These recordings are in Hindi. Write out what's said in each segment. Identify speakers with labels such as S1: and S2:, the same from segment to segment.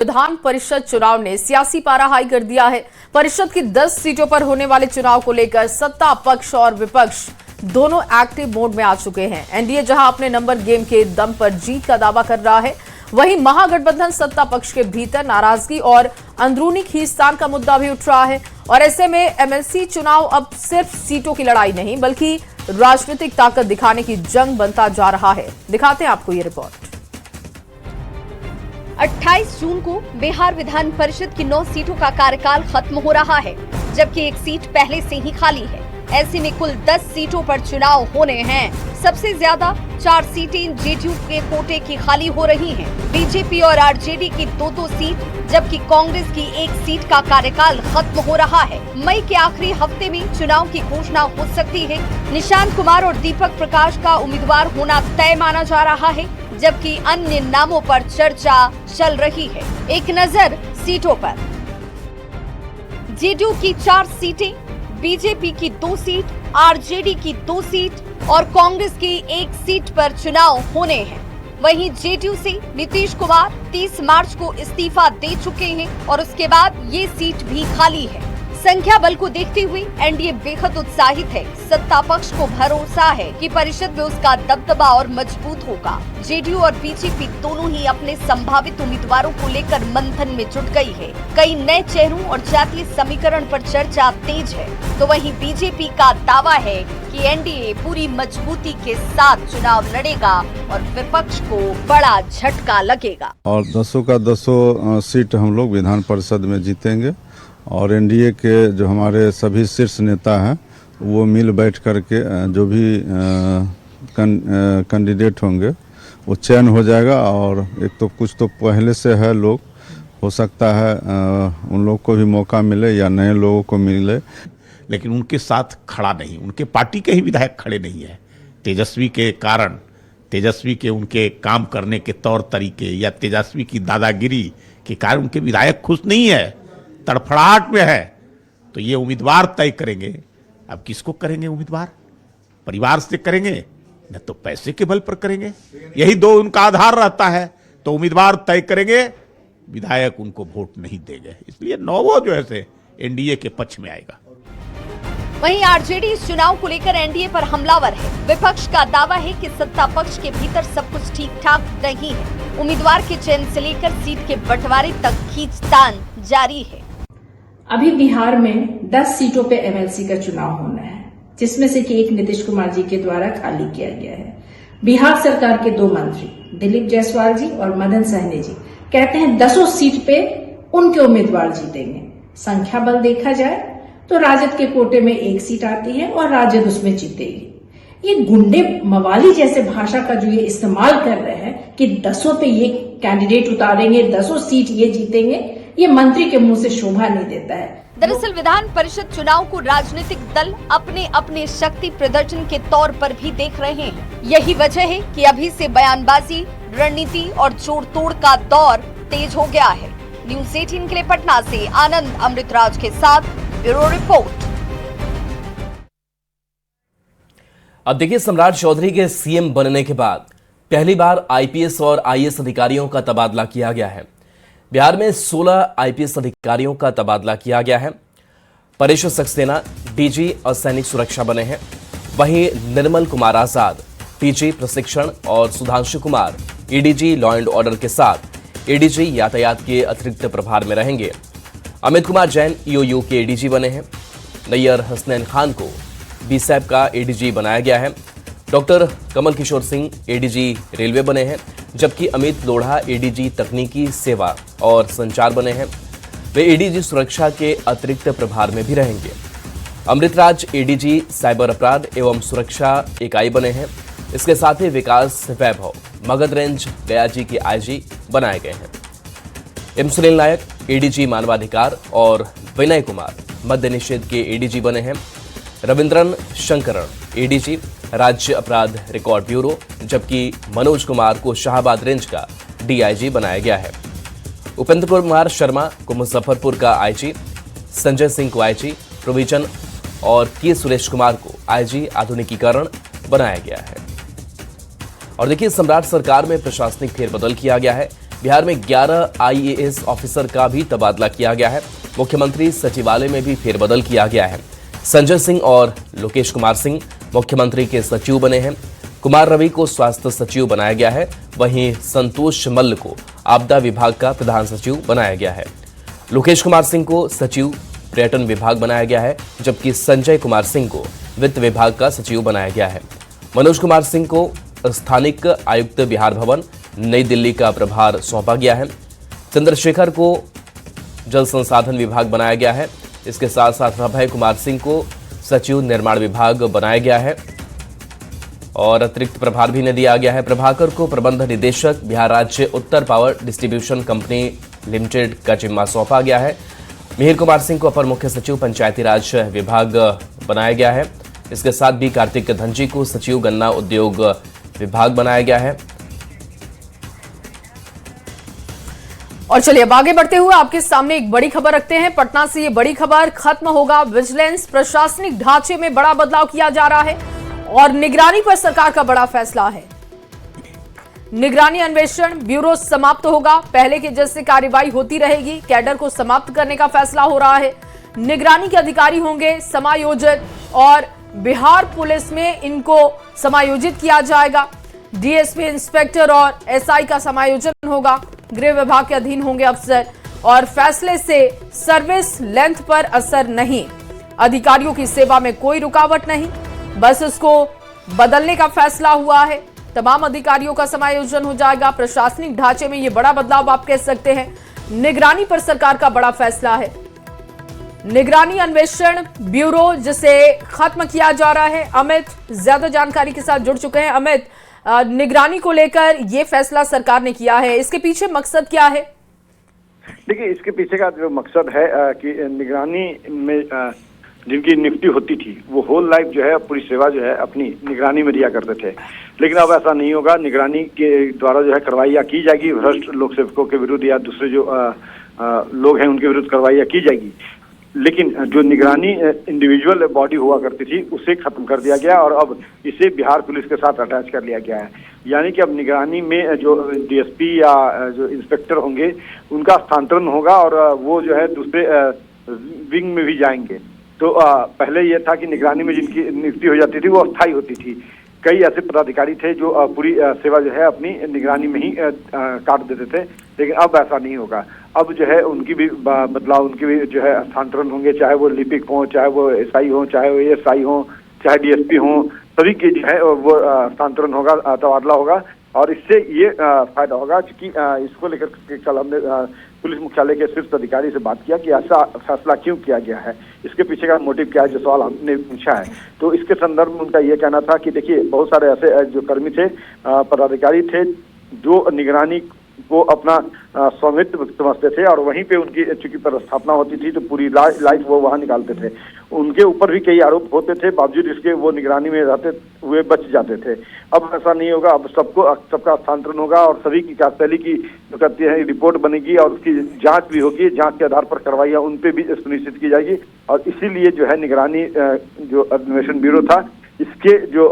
S1: विधान परिषद चुनाव ने सियासी पारा हाई कर दिया है। परिषद की 10 सीटों पर होने वाले चुनाव को लेकर सत्ता पक्ष और विपक्ष दोनों एक्टिव मोड में आ चुके हैं। एनडीए जहां अपने नंबर गेम के दम पर जीत का दावा कर रहा है, वहीं महागठबंधन सत्ता पक्ष के भीतर नाराजगी और अंदरूनी खींचतान का मुद्दा भी उठ रहा है। और ऐसे में एमएलसी चुनाव अब सिर्फ सीटों की लड़ाई नहीं बल्कि राजनीतिक ताकत दिखाने की जंग बनता जा रहा है। दिखाते हैं आपको ये रिपोर्ट।
S2: 28 जून को बिहार विधान परिषद की 9 सीटों का कार्यकाल खत्म हो रहा है, जबकि एक सीट पहले से ही खाली है। ऐसे में कुल 10 सीटों पर चुनाव होने हैं। सबसे ज्यादा 4 सीटें जेडीयू के कोटे की खाली हो रही हैं। बीजेपी और आरजेडी की 2-2 सीट, जबकि कांग्रेस की 1 सीट का कार्यकाल खत्म हो रहा है। मई के आखिरी हफ्ते में चुनाव की घोषणा हो सकती है। निशांत कुमार और दीपक प्रकाश का उम्मीदवार होना तय माना जा रहा है, जबकि अन्य नामों पर चर्चा चल रही है। एक नजर सीटों पर। जेडीयू की 4 सीटें, बीजेपी की 2 सीट, आरजेडी की 2 सीट और कांग्रेस की 1 सीट पर चुनाव होने हैं। वहीं जेडीयू से नीतीश कुमार 30 मार्च को इस्तीफा दे चुके हैं और उसके बाद ये सीट भी खाली है। संख्या बल को देखते हुए एनडीए बेहद उत्साहित है। सत्ता पक्ष को भरोसा है कि परिषद में उसका दबदबा और मजबूत होगा। जेडीयू और बीजेपी दोनों ही अपने संभावित उम्मीदवारों को लेकर मंथन में जुट गई है। कई नए चेहरों और जातीय समीकरण पर चर्चा तेज है, तो वहीं बीजेपी का दावा है कि एनडीए पूरी मजबूती के साथ चुनाव लड़ेगा और विपक्ष को बड़ा झटका लगेगा।
S3: और 10 का 10 सीट हम लोग विधान परिषद में जीतेंगे और एनडीए के जो हमारे सभी शीर्ष नेता हैं वो मिल बैठ करके जो भी कैंडिडेट होंगे वो चयन हो जाएगा। और एक तो कुछ तो पहले से है लोग, हो सकता है उन लोग को भी मौका मिले या नए लोगों को मिले,
S4: लेकिन उनके साथ खड़ा नहीं, उनके पार्टी के ही विधायक खड़े नहीं है। तेजस्वी के कारण, तेजस्वी के उनके काम करने के तौर तरीके या तेजस्वी की दादागिरी के कारण उनके विधायक खुश नहीं है, तड़फड़ाहट में है। तो ये उम्मीदवार तय करेंगे। अब किसको करेंगे उम्मीदवार? परिवार से करेंगे न तो पैसे के बल पर करेंगे, यही 2 उनका आधार रहता है। तो उम्मीदवार तय करेंगे, विधायक उनको वोट नहीं देंगे। इसलिए 9 जो है एनडीए के पक्ष में आएगा।
S2: वहीं आरजेडी इस चुनाव को लेकर एनडीए पर हमलावर है। विपक्ष का दावा है कि सत्ता पक्ष के भीतर सब कुछ ठीक ठाक नहीं है। उम्मीदवार के चयन से लेकर सीट के बंटवारे तक खींचतान जारी है।
S5: अभी बिहार में 10 सीटों पे एमएलसी का चुनाव होना है, जिसमें से कि एक नीतीश कुमार जी के द्वारा खाली किया गया है। बिहार सरकार के 2 मंत्री दिलीप जायसवाल जी और मदन सहनी जी कहते हैं 10 सीट पे उनके उम्मीदवार जीतेंगे। संख्या बल देखा जाए तो राजद के कोटे में 1 सीट आती है और राजद उसमें जीतेगी। ये गुंडे मवाली जैसे भाषा का जो ये इस्तेमाल कर रहे हैं कि 10 पे ये कैंडिडेट उतारेंगे, 10 सीट ये जीतेंगे, ये मंत्री के मुंह से शोभा नहीं देता है।
S2: दरअसल विधान परिषद चुनाव को राजनीतिक दल अपने अपने शक्ति प्रदर्शन के तौर पर भी देख रहे हैं। यही वजह है कि अभी से बयानबाजी, रणनीति और जोड़ तोड़ का दौर तेज हो गया है। न्यूज़ 18 के लिए पटना से आनंद अमृतराज के साथ ब्यूरो रिपोर्ट।
S6: अब देखिए, सम्राट चौधरी के सीएम बनने के बाद पहली बार आईपीएस और आईएएस अधिकारियों का तबादला किया गया है। बिहार में 16 आईपीएस अधिकारियों का तबादला किया गया है। परेश सक्सेना डीजी और सैनिक सुरक्षा बने हैं। वहीं निर्मल कुमार आजाद डीजी प्रशिक्षण और Sudhanshu Kumar ADG law and order के साथ एडीजी यातायात के अतिरिक्त प्रभार में रहेंगे। अमित कुमार जैन ईओयू के एडीजी बने हैं। नैयर हसनैन खान को बीसैप का एडीजी बनाया गया है। Doctor Kamal Kishore Singh ADG railway बने हैं, जबकि अमित लोढ़ा एडीजी तकनीकी सेवा और संचार बने हैं। वे एडीजी सुरक्षा के अतिरिक्त प्रभार में भी रहेंगे। अमृतराज एडीजी साइबर अपराध एवं सुरक्षा इकाई बने हैं। इसके साथ ही विकास वैभव मगध रेंज गया जी के आईजी बनाए गए हैं। एम सुनील नायक एडीजी मानवाधिकार और विनय कुमार मद्य निषेध के एडीजी बने हैं। रविंद्रन शंकरण एडीजी राज्य अपराध रिकॉर्ड ब्यूरो, जबकि मनोज कुमार को शाहबाद रेंज का डीआईजी बनाया गया है। उपेंद्र कुमार शर्मा को मुजफ्फरपुर का आईजी, संजय सिंह को आईजी प्रोविजन और के सुरेश कुमार को आईजी आधुनिकीकरण बनाया गया है। और देखिए, सम्राट सरकार में प्रशासनिक फेरबदल किया गया है। बिहार में 11 IAS ऑफिसर का भी तबादला किया गया है। मुख्यमंत्री सचिवालय में भी फेरबदल किया गया है। संजय सिंह और लोकेश कुमार सिंह मुख्यमंत्री के सचिव बने हैं। कुमार रवि को स्वास्थ्य सचिव बनाया गया है। वहीं संतोष मल्ल को आपदा विभाग का प्रधान सचिव बनाया गया है। लोकेश कुमार सिंह को सचिव पर्यटन विभाग बनाया गया है, जबकि संजय कुमार सिंह को वित्त विभाग का सचिव बनाया गया है। मनोज कुमार सिंह को स्थानिक आयुक्त बिहार भवन नई दिल्ली का प्रभार सौंपा गया है। चंद्रशेखर को जल संसाधन विभाग बनाया गया है। इसके साथ साथ अभय कुमार सिंह को सचिव निर्माण विभाग बनाया गया है और अतिरिक्त प्रभार भी दिया गया है। प्रभाकर को प्रबंध निदेशक बिहार राज्य उत्तर पावर डिस्ट्रीब्यूशन कंपनी लिमिटेड का जिम्मा सौंपा गया है। मिहिर कुमार सिंह को अपर मुख्य सचिव पंचायती राज विभाग बनाया गया है। इसके साथ भी कार्तिक धनजी को सचिव गन्ना उद्योग विभाग बनाया गया है।
S1: और चलिए अब आगे बढ़ते हुए आपके सामने एक बड़ी खबर रखते हैं। पटना से ये बड़ी खबर, खत्म होगा विजिलेंस, प्रशासनिक ढांचे में बड़ा बदलाव किया जा रहा है और निगरानी पर सरकार का बड़ा फैसला है। निगरानी अन्वेषण ब्यूरो समाप्त होगा। पहले के जैसे कार्रवाई होती रहेगी। कैडर को समाप्त करने का फैसला हो रहा है। निगरानी के अधिकारी होंगे समायोजित और बिहार पुलिस में इनको समायोजित किया जाएगा। डीएसपी, इंस्पेक्टर और एसआई का समायोजन होगा। गृह विभाग के अधीन होंगे अफसर और फैसले से सर्विस लेंथ पर असर नहीं। अधिकारियों की सेवा में कोई रुकावट नहीं, बस इसको बदलने का फैसला हुआ है। तमाम अधिकारियों का समायोजन हो जाएगा। प्रशासनिक ढांचे में यह बड़ा बदलाव आप कह सकते हैं। निगरानी पर सरकार का बड़ा फैसला है। निगरानी अन्वेषण ब्यूरो जिसे खत्म किया जा रहा है। अमित ज्यादा जानकारी के साथ जुड़ चुके हैं। अमित, निगरानी को लेकर यह फैसला सरकार ने किया है, इसके पीछे मकसद क्या है?
S7: देखिए, इसके पीछे का जो मकसद है कि निगरानी में जिनकी नियुक्ति होती थी वो होल लाइफ जो है पूरी सेवा जो है अपनी निगरानी में दिया करते थे, लेकिन अब ऐसा नहीं होगा। निगरानी के द्वारा जो है कार्रवाइयाँ की जाएगी। भ्रष्ट लोक सेवकों के विरुद्ध या दूसरे जो लोग हैं उनके विरुद्ध कार्रवाइयाँ की जाएगी। लेकिन जो निगरानी इंडिविजुअल बॉडी हुआ करती थी उसे खत्म कर दिया गया और अब इसे बिहार पुलिस के साथ अटैच कर लिया गया है। यानी कि अब निगरानी में जो डीएसपी या जो इंस्पेक्टर होंगे उनका स्थानांतरण होगा और वो जो है दूसरे विंग में भी जाएंगे। तो पहले ये था कि निगरानी में जिनकी नियुक्ति हो जाती थी वो अस्थायी होती थी। कई ऐसे पदाधिकारी थे जो पूरी सेवा जो है अपनी निगरानी में ही काट देते थे, लेकिन अब ऐसा नहीं होगा। अब जो है उनकी भी बदलाव, उनकी भी जो है स्थानांतरण होंगे, चाहे वो लिपिक हो, चाहे वो एसआई हो, चाहे वो एएसआई हो, चाहे डीएसपी हो, सभी के जो है वो स्थानांतरण होगा, तबादला होगा। और इससे ये फायदा होगा क्योंकि इसको लेकर कल हमने पुलिस मुख्यालय के शीर्ष अधिकारी से बात किया कि ऐसा फैसला क्यों किया गया है, इसके पीछे का मोटिव क्या है, जो सवाल हमने पूछा है। तो इसके संदर्भ में उनका ये कहना था कि देखिए, बहुत सारे ऐसे जो कर्मी थे, पदाधिकारी थे जो निगरानी को अपना स्वामित्व समझते थे और वहीं पे उनकी चूंकि पदस्थापना होती थी तो पूरी लाइफ वो वहाँ निकालते थे। उनके ऊपर भी कई आरोप होते थे, बावजूद इसके वो निगरानी में रहते हुए बच जाते थे। अब ऐसा नहीं होगा। अब सबका स्थानांतरण होगा और सभी की कार्यशैली की जो कहते हैं रिपोर्ट बनेगी और उसकी जांच भी होगी। जांच के आधार पर कार्रवाइयाँ उन पे भी सुनिश्चित की जाएगी और इसीलिए जो है निगरानी जो अन्वेषण ब्यूरो था, इसके जो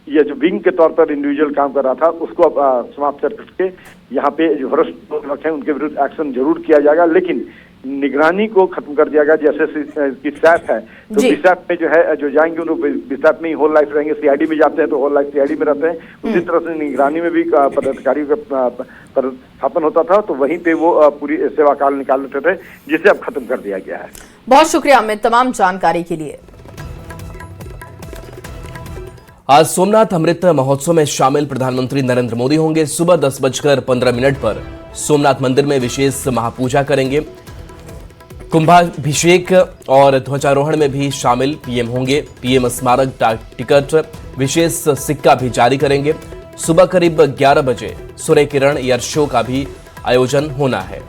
S7: ये जो विंग के तौर पर इंडिविजुअल काम कर रहा था उसको अब समाप्त करके यहाँ पे जो भ्रष्ट लोग हैं उनके विरुद्ध एक्शन जरूर किया जाएगा, लेकिन निगरानी को खत्म कर दिया गया। जैसे की सैप है तो बीसैप में जो है जो जाएंगे उनको बीसैप में ही होल लाइफ रहेंगे। सीआईडी में जाते हैं तो होल लाइफ सीआईडी में रहते हैं। उसी तरह से निगरानी में भी पदाधिकारियों का पदस्थापन होता था तो वहीं पे वो पूरी सेवा काल निकाल लेते थे, जिसे अब खत्म कर दिया गया है।
S1: बहुत शुक्रिया अमित तमाम जानकारी के लिए।
S6: आज सोमनाथ अमृत महोत्सव में शामिल प्रधानमंत्री नरेंद्र मोदी होंगे। सुबह 10:15 पर सोमनाथ मंदिर में विशेष महापूजा करेंगे। कुंभाभिषेक और ध्वजारोहण में भी शामिल पीएम होंगे। पीएम स्मारक डाक टिकट विशेष सिक्का भी जारी करेंगे। सुबह करीब 11 बजे सूर्य किरण एयर शो का भी आयोजन होना है।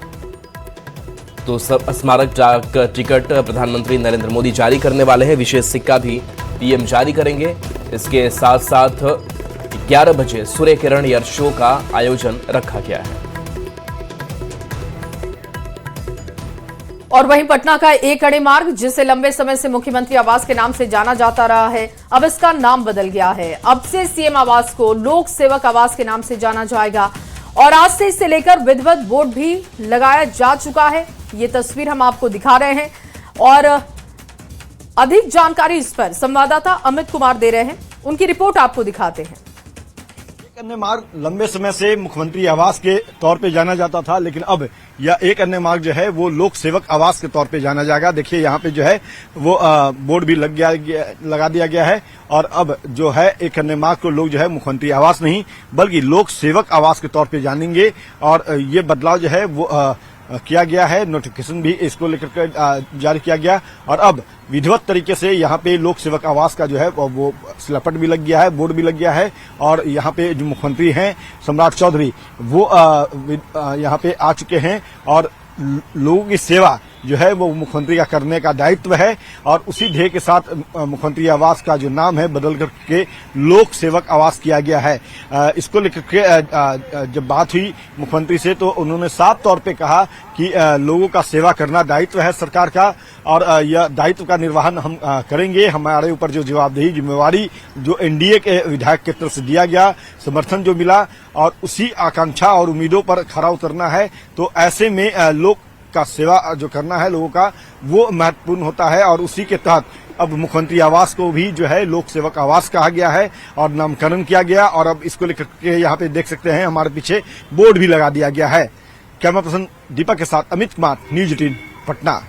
S6: तो स्मारक डाक टिकट प्रधानमंत्री नरेंद्र मोदी जारी करने वाले हैं। विशेष सिक्का भी पीएम जारी करेंगे। इसके साथ साथ 11 बजे सूर्य किरण एयर शो का आयोजन रखा गया है।
S1: और वहीं पटना का एक अड़े मार्ग, जिसे लंबे समय से मुख्यमंत्री आवास के नाम से जाना जाता रहा है, अब इसका नाम बदल गया है। अब से सीएम आवास को लोक सेवक आवास के नाम से जाना जाएगा और आज से इसे लेकर विधिवत बोर्ड भी लगाया जा चुका है। ये तस्वीर हम आपको दिखा रहे हैं और अधिक जानकारी इस पर संवाददाता अमित कुमार दे रहे हैं, उनकी रिपोर्ट आपको दिखाते हैं।
S8: एक अन्य मार्ग लंबे समय से मुख्यमंत्री आवास के तौर पे जाना जाता था, लेकिन अब यह एक अन्य मार्ग जो है वो लोक सेवक आवास के तौर पे जाना जाएगा। देखिए यहाँ पे जो है वो बोर्ड भी लगा दिया गया है और अब जो है एक अन्य मार्ग को लोग जो है मुख्यमंत्री आवास नहीं बल्कि लोक सेवक आवास के तौर पे जानेंगे। और ये बदलाव जो है वो किया गया है, नोटिफिकेशन भी इसको लेकर जारी किया गया और अब विधिवत तरीके से यहाँ पे लोक सेवक आवास का जो है वो सिलापट भी लग गया है, बोर्ड भी लग गया है। और यहाँ पे जो मुख्यमंत्री हैं सम्राट चौधरी वो यहाँ पे आ चुके हैं और लोगों की सेवा जो है वो मुख्यमंत्री का करने का दायित्व है और उसी ध्येय के साथ मुख्यमंत्री आवास का जो नाम है बदल करके लोक सेवक आवास किया गया है। इसको लेकर के जब बात हुई मुख्यमंत्री से तो उन्होंने साफ तौर पे कहा कि लोगों का सेवा करना दायित्व है सरकार का और यह दायित्व का निर्वहन हम करेंगे। हमारे ऊपर जो जवाबदेही जिम्मेवारी जो एनडीए के विधायक के तरफ से दिया गया समर्थन जो मिला और उसी आकांक्षा और उम्मीदों पर खरा उतरना है, तो ऐसे में लोक का सेवा जो करना है लोगों का वो महत्वपूर्ण होता है और उसी के तहत अब मुख्यमंत्री आवास को भी जो है लोक सेवक आवास कहा गया है और नामकरण किया गया और अब इसको लेकर के यहाँ पे देख सकते हैं हमारे पीछे बोर्ड भी लगा दिया गया है। कैमरा पर्सन दीपक के साथ अमित कुमार, न्यूज 18 पटना।